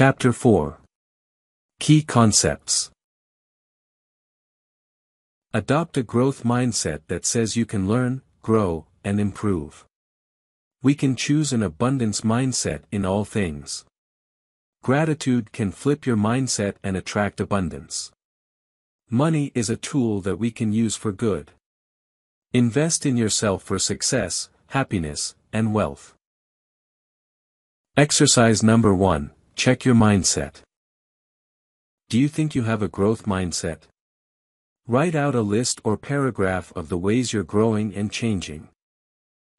Chapter 4. Key Concepts. Adopt a growth mindset that says you can learn, grow, and improve. We can choose an abundance mindset in all things. Gratitude can flip your mindset and attract abundance. Money is a tool that we can use for good. Invest in yourself for success, happiness, and wealth. Exercise number 1. Check your mindset. Do you think you have a growth mindset? Write out a list or paragraph of the ways you're growing and changing.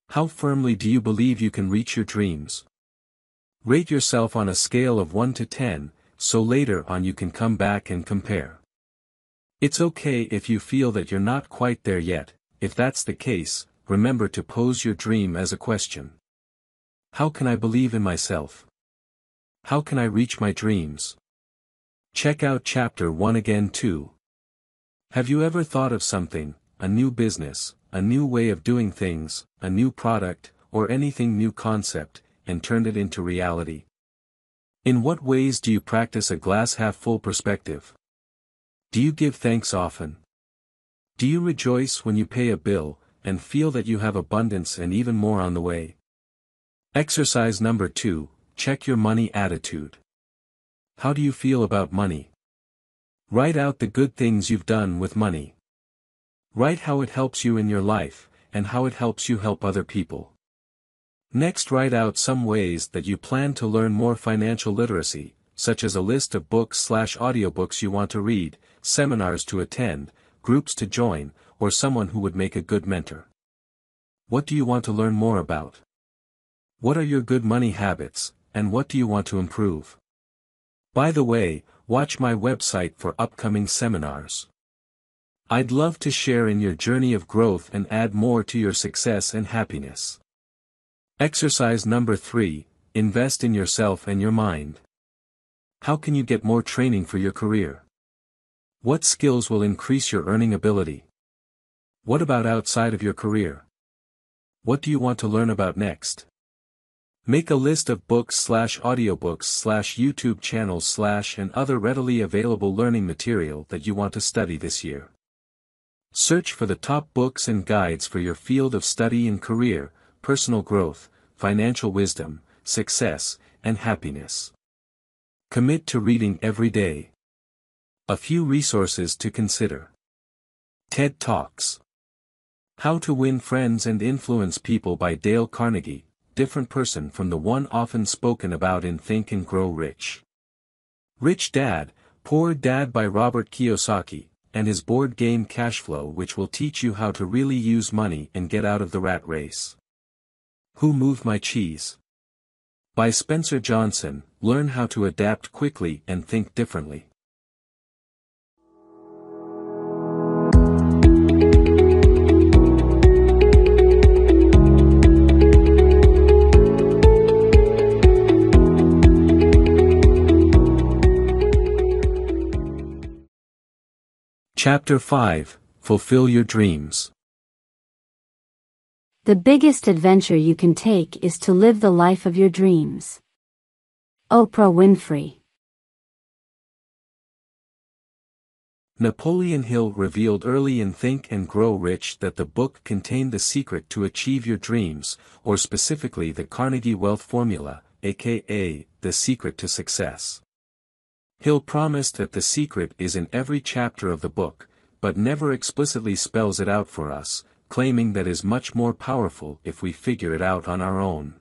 How firmly do you believe you can reach your dreams? Rate yourself on a scale of 1 to 10, so later on you can come back and compare. It's okay if you feel that you're not quite there yet. If that's the case, remember to pose your dream as a question. How can I believe in myself? How can I reach my dreams? Check out Chapter 1 again too. Have you ever thought of something, a new business, a new way of doing things, a new product, or anything new concept, and turned it into reality? In what ways do you practice a glass half full perspective? Do you give thanks often? Do you rejoice when you pay a bill, and feel that you have abundance and even more on the way? Exercise number 2, check your money attitude. How do you feel about money? Write out the good things you've done with money. Write how it helps you in your life, and how it helps you help other people. Next, write out some ways that you plan to learn more financial literacy, such as a list of books/audiobooks you want to read, seminars to attend, groups to join, or someone who would make a good mentor. What do you want to learn more about? What are your good money habits, and what do you want to improve? By the way, watch my website for upcoming seminars. I'd love to share in your journey of growth and add more to your success and happiness. Exercise number 3, invest in yourself and your mind. How can you get more training for your career? What skills will increase your earning ability? What about outside of your career? What do you want to learn about next? Make a list of books/audiobooks/YouTube channels/ and other readily available learning material that you want to study this year. Search for the top books and guides for your field of study and career, personal growth, financial wisdom, success, and happiness. Commit to reading every day. A few resources to consider. TED Talks. How to Win Friends and Influence People by Dale Carnegie, different person from the one often spoken about in Think and Grow Rich. Rich Dad, Poor Dad by Robert Kyosaki, and his board game Cashflow, which will teach you how to really use money and get out of the rat race. Who Moved My Cheese? By Spencer Johnson, learn how to adapt quickly and think differently. Chapter 5, Fulfill Your Dreams. The biggest adventure you can take is to live the life of your dreams. Oprah Winfrey. Napolen Hill revealed early in Think and Grow Rich that the book contained the secret to achieve your dreams, or specifically the Carnegie Wealth Formula, aka, the secret to success. Hill promised that the secret is in every chapter of the book, but never explicitly spells it out for us, claiming that is much more powerful if we figure it out on our own.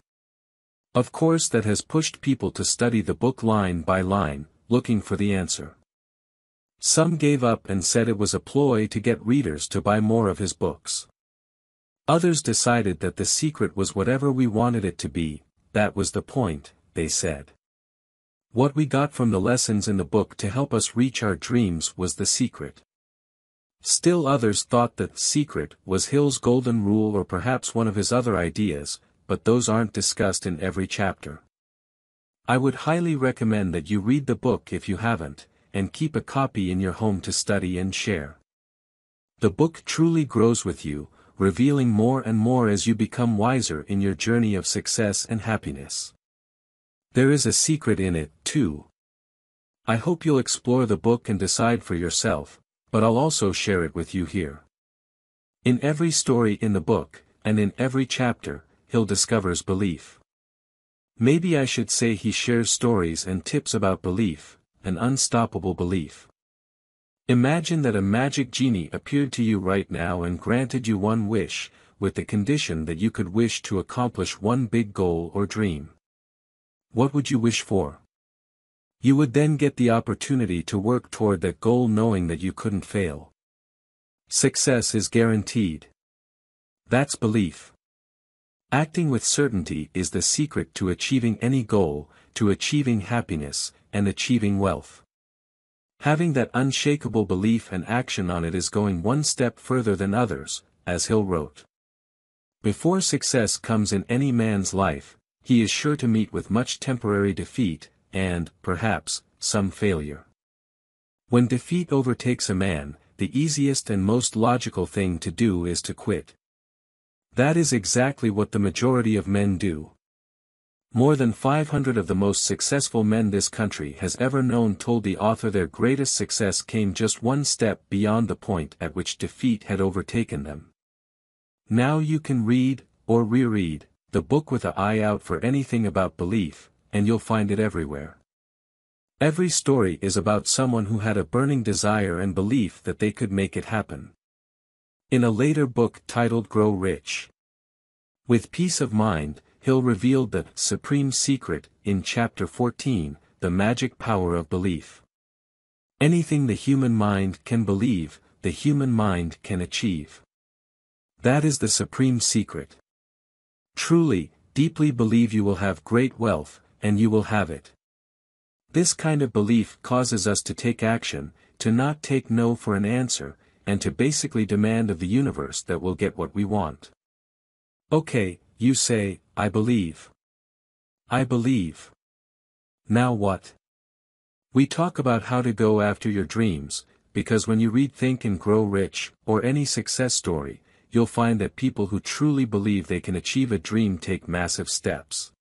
Of course, that has pushed people to study the book line by line, looking for the answer. Some gave up and said it was a ploy to get readers to buy more of his books. Others decided that the secret was whatever we wanted it to be. That was the point, they said. What we got from the lessons in the book to help us reach our dreams was the secret. Still others thought that the secret was Hill's golden rule or perhaps one of his other ideas, but those aren't discussed in every chapter. I would highly recommend that you read the book if you haven't, and keep a copy in your home to study and share. The book truly grows with you, revealing more and more as you become wiser in your journey of success and happiness. There is a secret in it, too. I hope you'll explore the book and decide for yourself, but I'll also share it with you here. In every story in the book, and in every chapter, Hill discovers belief. Maybe I should say he shares stories and tips about belief, an unstoppable belief. Imagine that a magic genie appeared to you right now and granted you one wish, with the condition that you could wish to accomplish one big goal or dream. What would you wish for? You would then get the opportunity to work toward that goal knowing that you couldn't fail. Success is guaranteed. That's belief. Acting with certainty is the secret to achieving any goal, to achieving happiness, and achieving wealth. Having that unshakable belief and action on it is going one step further than others, as Hill wrote. Before success comes in any man's life, he is sure to meet with much temporary defeat, and, perhaps, some failure. When defeat overtakes a man, the easiest and most logical thing to do is to quit. That is exactly what the majority of men do. More than 500 of the most successful men this country has ever known told the author their greatest success came just one step beyond the point at which defeat had overtaken them. Now you can read, or reread, the book with an eye out for anything about belief, and you'll find it everywhere. Every story is about someone who had a burning desire and belief that they could make it happen. In a later book titled Grow Rich with Peace of Mind, Hill revealed the supreme secret in chapter 14, the magic power of belief. Anything the human mind can believe, the human mind can achieve. That is the supreme secret. Truly, deeply believe you will have great wealth, and you will have it. This kind of belief causes us to take action, to not take no for an answer, and to basically demand of the universe that we'll get what we want. Okay, you say, I believe. I believe. Now what? We talk about how to go after your dreams, because when you read Think and Grow Rich, or any success story, you'll find that people who truly believe they can achieve a dream take massive steps.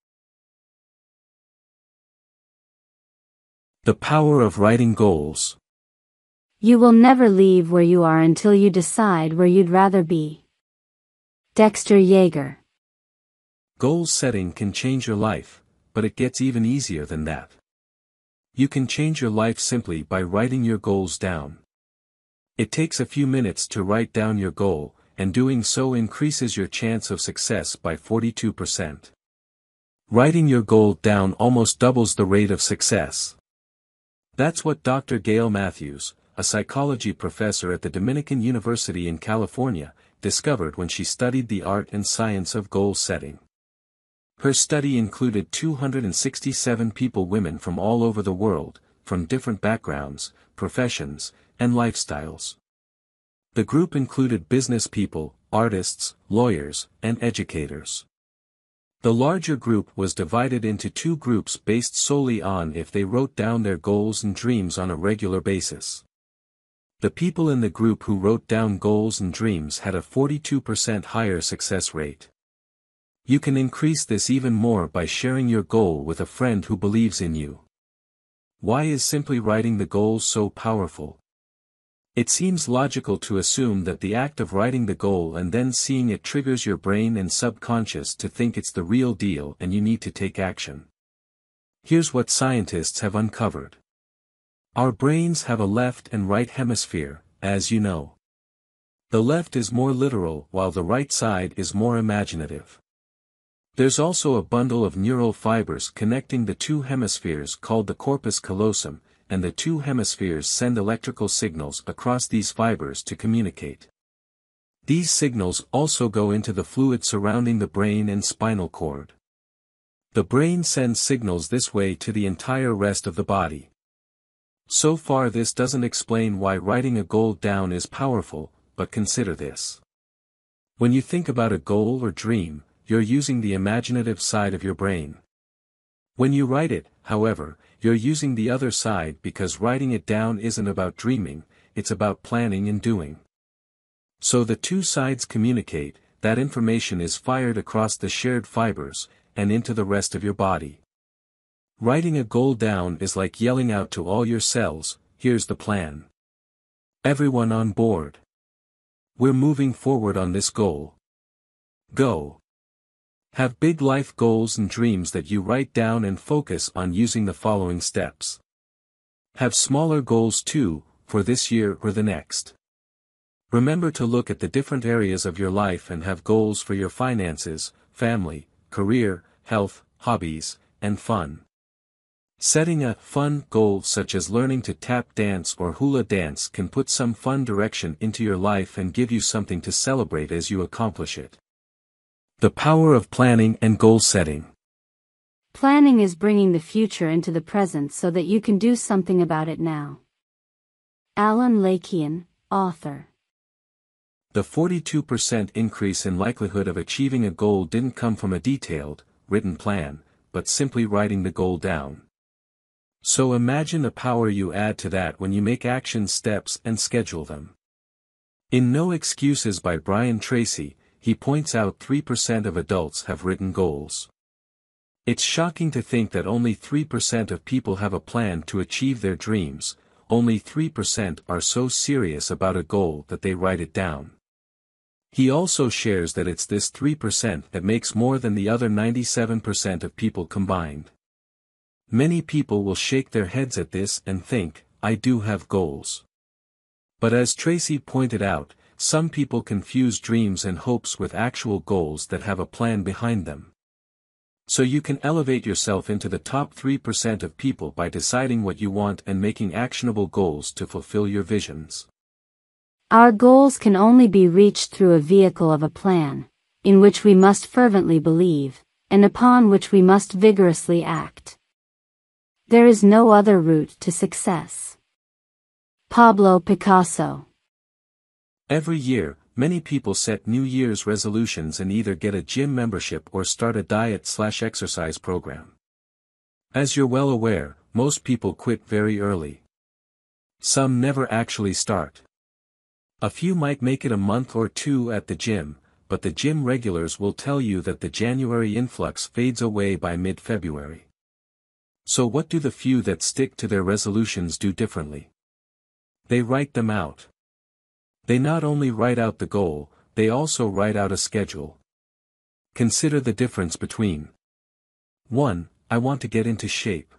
The power of writing goals. You will never leave where you are until you decide where you'd rather be. Dexter Yeager. Goal setting can change your life, but it gets even easier than that. You can change your life simply by writing your goals down. It takes a few minutes to write down your goal, and doing so increases your chance of success by 42%. Writing your goal down almost doubles the rate of success. That's what Dr. Gail Matthews, a psychology professor at the Dominican University in California, discovered when she studied the art and science of goal setting. Her study included 267 women from all over the world, from different backgrounds, professions, and lifestyles. The group included business people, artists, lawyers, and educators. The larger group was divided into two groups based solely on if they wrote down their goals and dreams on a regular basis. The people in the group who wrote down goals and dreams had a 42% higher success rate. You can increase this even more by sharing your goal with a friend who believes in you. Why is simply writing the goals so powerful? It seems logical to assume that the act of writing the goal and then seeing it triggers your brain and subconscious to think it's the real deal and you need to take action. Here's what scientists have uncovered. Our brains have a left and right hemisphere, as you know. The left is more literal while the right side is more imaginative. There's also a bundle of neural fibers connecting the two hemispheres called the corpus callosum, and the two hemispheres send electrical signals across these fibers to communicate. These signals also go into the fluid surrounding the brain and spinal cord. The brain sends signals this way to the entire rest of the body. So far this doesn't explain why writing a goal down is powerful, but consider this. When you think about a goal or dream, you're using the imaginative side of your brain. When you write it, however, you're using the other side because writing it down isn't about dreaming, it's about planning and doing. So the two sides communicate, that information is fired across the shared fibers, and into the rest of your body. Writing a goal down is like yelling out to all your cells, here's the plan. Everyone on board. We're moving forward on this goal. Go. Have big life goals and dreams that you write down and focus on using the following steps. Have smaller goals too, for this year or the next. Remember to look at the different areas of your life and have goals for your finances, family, career, health, hobbies, and fun. Setting a fun goal such as learning to tap dance or hula dance can put some fun direction into your life and give you something to celebrate as you accomplish it. The power of planning and goal setting. Planning is bringing the future into the present so that you can do something about it now. Alan Lakian, author. The 42% increase in likelihood of achieving a goal didn't come from a detailed, written plan, but simply writing the goal down. So imagine the power you add to that when you make action steps and schedule them. In No Excuses by Brian Tracy, he points out 3% of adults have written goals. It's shocking to think that only 3% of people have a plan to achieve their dreams, only 3% are so serious about a goal that they write it down. He also shares that it's this 3% that makes more than the other 97% of people combined. Many people will shake their heads at this and think, I do have goals. But as Tracy pointed out, some people confuse dreams and hopes with actual goals that have a plan behind them. So you can elevate yourself into the top 3% of people by deciding what you want and making actionable goals to fulfill your visions. Our goals can only be reached through a vehicle of a plan, in which we must fervently believe, and upon which we must vigorously act. There is no other route to success. Pablo Picasso. Every year, many people set New Year's resolutions and either get a gym membership or start a diet/exercise program. As you're well aware, most people quit very early. Some never actually start. A few might make it a month or two at the gym, but the gym regulars will tell you that the January influx fades away by mid-February. So what do the few that stick to their resolutions do differently? They write them out. They not only write out the goal, they also write out a schedule. Consider the difference between 1. I want to get into shape.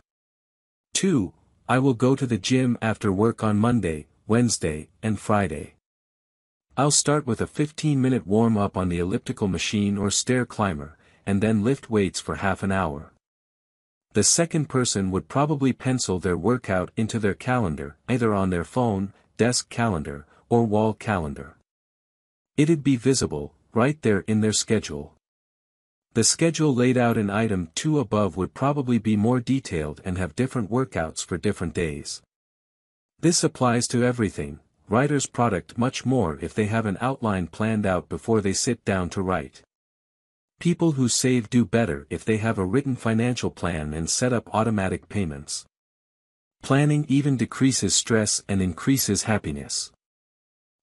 2. I will go to the gym after work on Monday, Wednesday, and Friday. I'll start with a 15-minute warm-up on the elliptical machine or stair climber, and then lift weights for half an hour. The second person would probably pencil their workout into their calendar, either on their phone, desk calendar, or wall calendar. It'd be visible, right there in their schedule. The schedule laid out in item 2 above would probably be more detailed and have different workouts for different days. This applies to everything, writer's product much more if they have an outline planned out before they sit down to write. People who save do better if they have a written financial plan and set up automatic payments. Planning even decreases stress and increases happiness.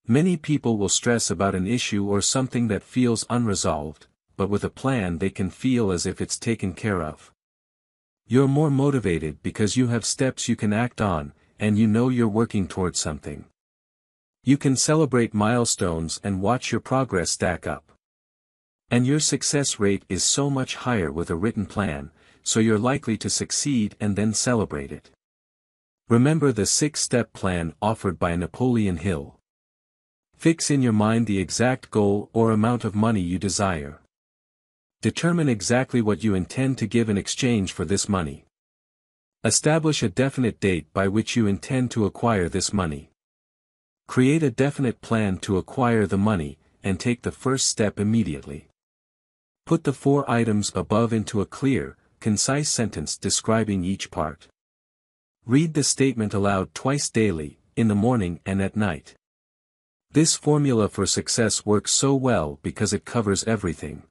Many people will stress about an issue or something that feels unresolved, but with a plan they can feel as if it's taken care of. You're more motivated because you have steps you can act on, and you know you're working towards something. You can celebrate milestones and watch your progress stack up. And your success rate is so much higher with a written plan, so you're likely to succeed and then celebrate it. Remember the 6-step plan offered by Napolen Hill. Fix in your mind the exact goal or amount of money you desire. Determine exactly what you intend to give in exchange for this money. Establish a definite date by which you intend to acquire this money. Create a definite plan to acquire the money, and take the first step immediately. Put the 4 items above into a clear, concise sentence describing each part. Read the statement aloud twice daily, in the morning and at night. This formula for success works so well because it covers everything.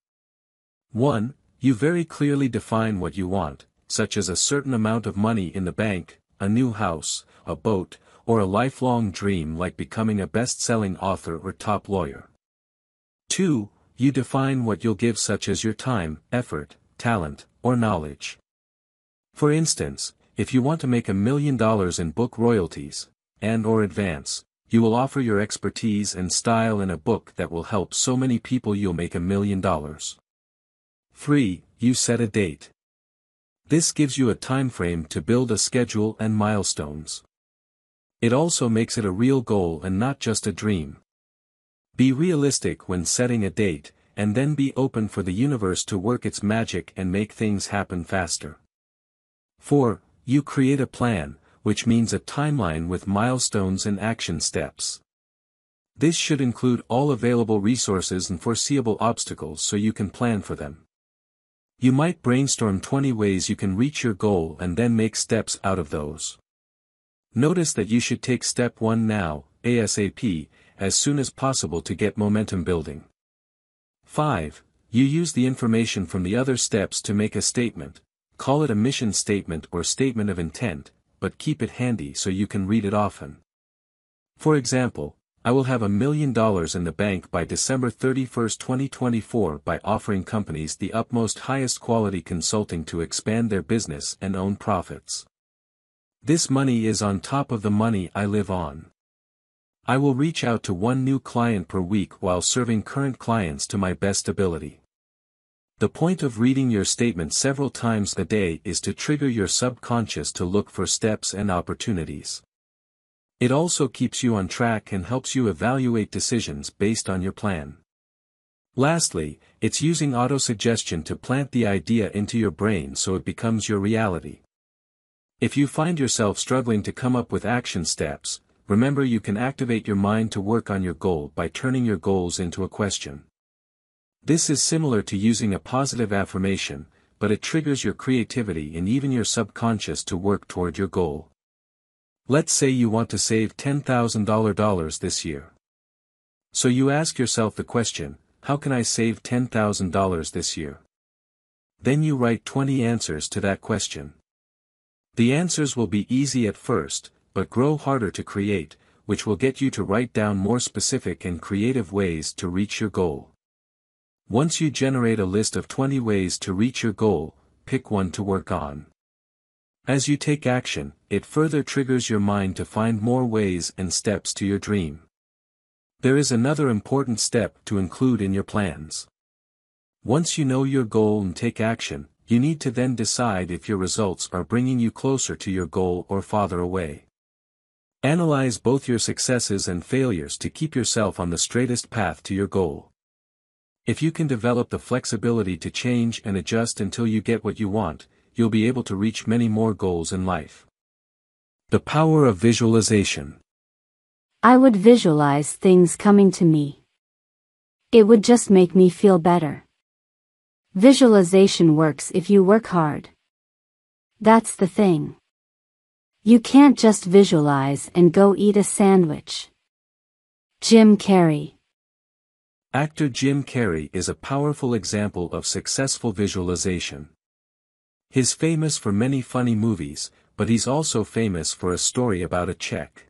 1. You very clearly define what you want, such as a certain amount of money in the bank, a new house, a boat, or a lifelong dream like becoming a best-selling author or top lawyer. 2. You define what you'll give such as your time, effort, talent, or knowledge. For instance, if you want to make $1 million in book royalties, and/or advance, you will offer your expertise and style in a book that will help so many people you'll make $1 million. 3. You set a date. This gives you a time frame to build a schedule and milestones. It also makes it a real goal and not just a dream. Be realistic when setting a date, and then be open for the universe to work its magic and make things happen faster. 4. You create a plan, which means a timeline with milestones and action steps. This should include all available resources and foreseeable obstacles so you can plan for them. You might brainstorm 20 ways you can reach your goal and then make steps out of those. Notice that you should take step 1 now, ASAP, as soon as possible to get momentum building. 5. You use the information from the other steps to make a statement. Call it a mission statement or statement of intent, but keep it handy so you can read it often. For example, I will have $1 million in the bank by December 31, 2024 by offering companies the utmost highest quality consulting to expand their business and own profits. This money is on top of the money I live on. I will reach out to 1 new client per week while serving current clients to my best ability. The point of reading your statement several times a day is to trigger your subconscious to look for steps and opportunities. It also keeps you on track and helps you evaluate decisions based on your plan. Lastly, it's using autosuggestion to plant the idea into your brain so it becomes your reality. If you find yourself struggling to come up with action steps, remember you can activate your mind to work on your goal by turning your goals into a question. This is similar to using a positive affirmation, but it triggers your creativity and even your subconscious to work toward your goal. Let's say you want to save $10,000 this year. So you ask yourself the question, how can I save $10,000 this year? Then you write 20 answers to that question. The answers will be easy at first, but grow harder to create, which will get you to write down more specific and creative ways to reach your goal. Once you generate a list of 20 ways to reach your goal, pick one to work on. As you take action, it further triggers your mind to find more ways and steps to your dream. There is another important step to include in your plans. Once you know your goal and take action, you need to then decide if your results are bringing you closer to your goal or farther away. Analyze both your successes and failures to keep yourself on the straightest path to your goal. If you can develop the flexibility to change and adjust until you get what you want, you'll be able to reach many more goals in life. The power of visualization. I would visualize things coming to me. It would just make me feel better. Visualization works if you work hard. That's the thing. You can't just visualize and go eat a sandwich. Jim Carrey. Actor Jim Carrey is a powerful example of successful visualization. He's famous for many funny movies, but he's also famous for a story about a check.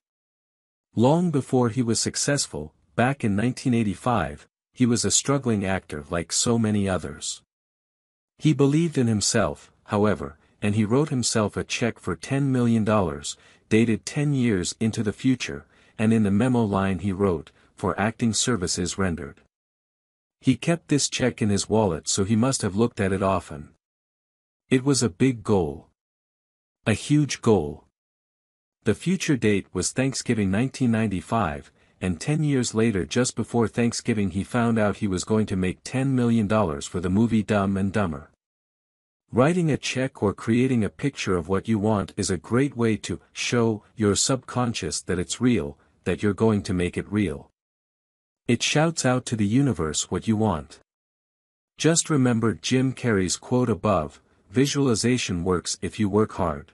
Long before he was successful, back in 1985, he was a struggling actor like so many others. He believed in himself, however, and he wrote himself a check for $10 million, dated 10 years into the future, and in the memo line he wrote, "For acting services rendered." He kept this check in his wallet, so he must have looked at it often. It was a big goal. A huge goal. The future date was Thanksgiving 1995, and 10 years later, just before Thanksgiving, he found out he was going to make $10 million for the movie Dumb and Dumber. Writing a check or creating a picture of what you want is a great way to show your subconscious that it's real, that you're going to make it real. It shouts out to the universe what you want. Just remember Jim Carrey's quote above, "Visualization works if you work hard."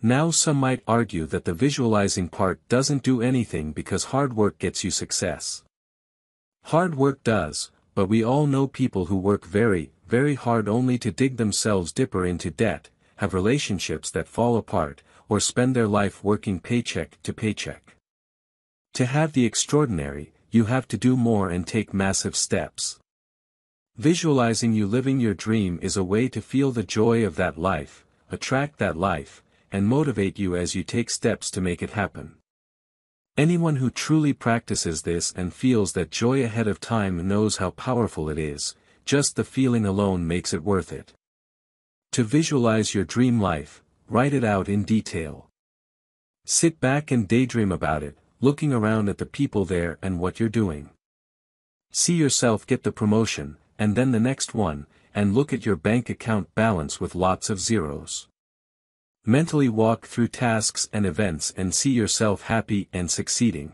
Now some might argue that the visualizing part doesn't do anything because hard work gets you success. Hard work does, but we all know people who work very, very hard only to dig themselves deeper into debt, have relationships that fall apart, or spend their life working paycheck to paycheck. To have the extraordinary, you have to do more and take massive steps. Visualizing you living your dream is a way to feel the joy of that life, attract that life, and motivate you as you take steps to make it happen. Anyone who truly practices this and feels that joy ahead of time knows how powerful it is. Just the feeling alone makes it worth it. To visualize your dream life, write it out in detail. Sit back and daydream about it, looking around at the people there and what you're doing. See yourself get the promotion, and then the next one, and look at your bank account balance with lots of zeros. Mentally walk through tasks and events and see yourself happy and succeeding.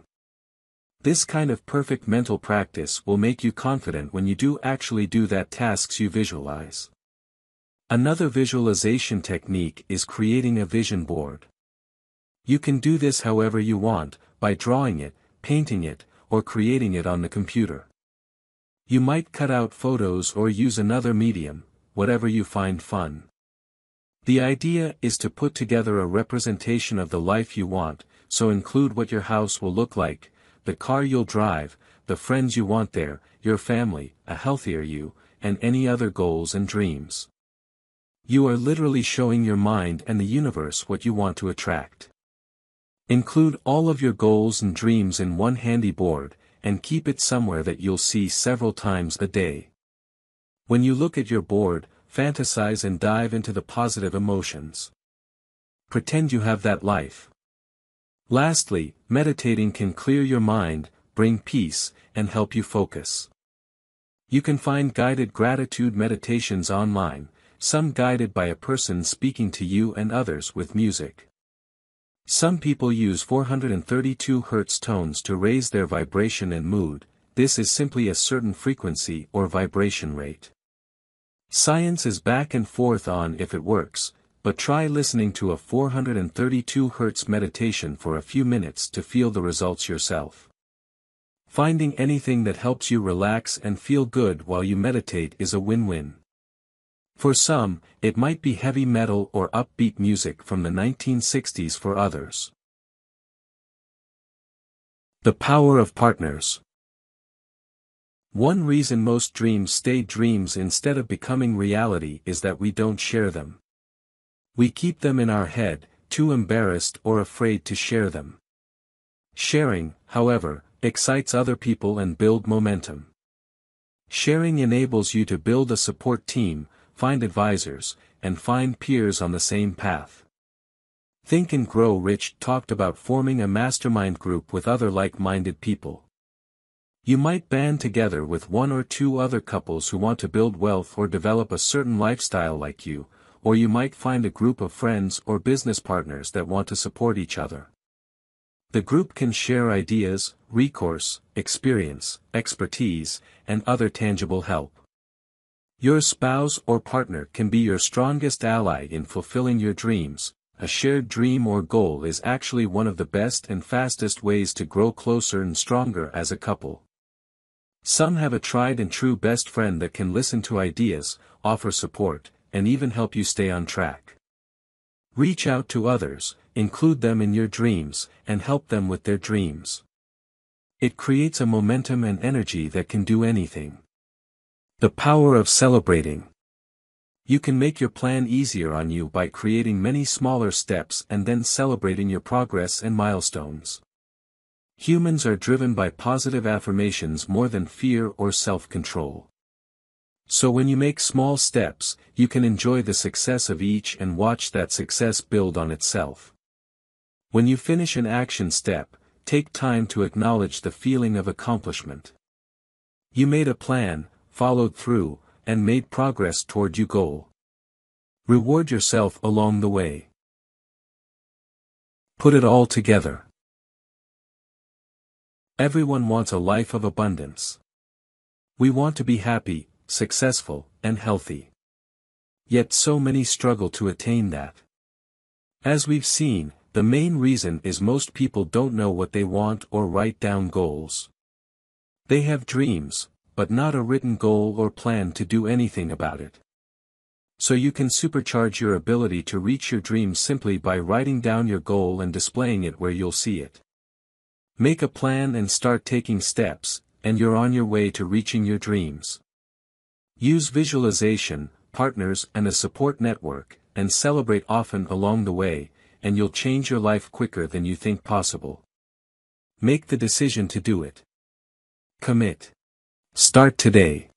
This kind of perfect mental practice will make you confident when you do actually do that tasks you visualize. Another visualization technique is creating a vision board. You can do this however you want, by drawing it, painting it, or creating it on the computer. You might cut out photos or use another medium, whatever you find fun. The idea is to put together a representation of the life you want, so include what your house will look like, the car you'll drive, the friends you want there, your family, a healthier you, and any other goals and dreams. You are literally showing your mind and the universe what you want to attract. Include all of your goals and dreams in one handy board, and keep it somewhere that you'll see several times a day. When you look at your board, fantasize and dive into the positive emotions. Pretend you have that life. Lastly, meditating can clear your mind, bring peace, and help you focus. You can find guided gratitude meditations online, some guided by a person speaking to you and others with music. Some people use 432 Hz tones to raise their vibration and mood. This is simply a certain frequency or vibration rate. Science is back and forth on if it works, but try listening to a 432 Hz meditation for a few minutes to feel the results yourself. Finding anything that helps you relax and feel good while you meditate is a win-win. For some, it might be heavy metal or upbeat music from the 1960s for others. The power of partners. One reason most dreams stay dreams instead of becoming reality is that we don't share them. We keep them in our head, too embarrassed or afraid to share them. Sharing, however, excites other people and builds momentum. Sharing enables you to build a support team, find advisors, and find peers on the same path. Think and Grow Rich talked about forming a mastermind group with other like-minded people. You might band together with one or two other couples who want to build wealth or develop a certain lifestyle like you, or you might find a group of friends or business partners that want to support each other. The group can share ideas, recourse, experience, expertise, and other tangible help. Your spouse or partner can be your strongest ally in fulfilling your dreams. A shared dream or goal is actually one of the best and fastest ways to grow closer and stronger as a couple. Some have a tried and true best friend that can listen to ideas, offer support, and even help you stay on track. Reach out to others, include them in your dreams, and help them with their dreams. It creates a momentum and energy that can do anything. The power of celebrating. You can make your plan easier on you by creating many smaller steps and then celebrating your progress and milestones. Humans are driven by positive affirmations more than fear or self-control. So when you make small steps, you can enjoy the success of each and watch that success build on itself. When you finish an action step, take time to acknowledge the feeling of accomplishment. You made a plan, followed through, and made progress toward your goal. Reward yourself along the way. Put it all together. Everyone wants a life of abundance. We want to be happy, successful, and healthy. Yet so many struggle to attain that. As we've seen, the main reason is most people don't know what they want or write down goals. They have dreams, but not a written goal or plan to do anything about it. So you can supercharge your ability to reach your dreams simply by writing down your goal and displaying it where you'll see it. Make a plan and start taking steps, and you're on your way to reaching your dreams. Use visualization, partners and a support network, and celebrate often along the way, and you'll change your life quicker than you think possible. Make the decision to do it. Commit. Start today.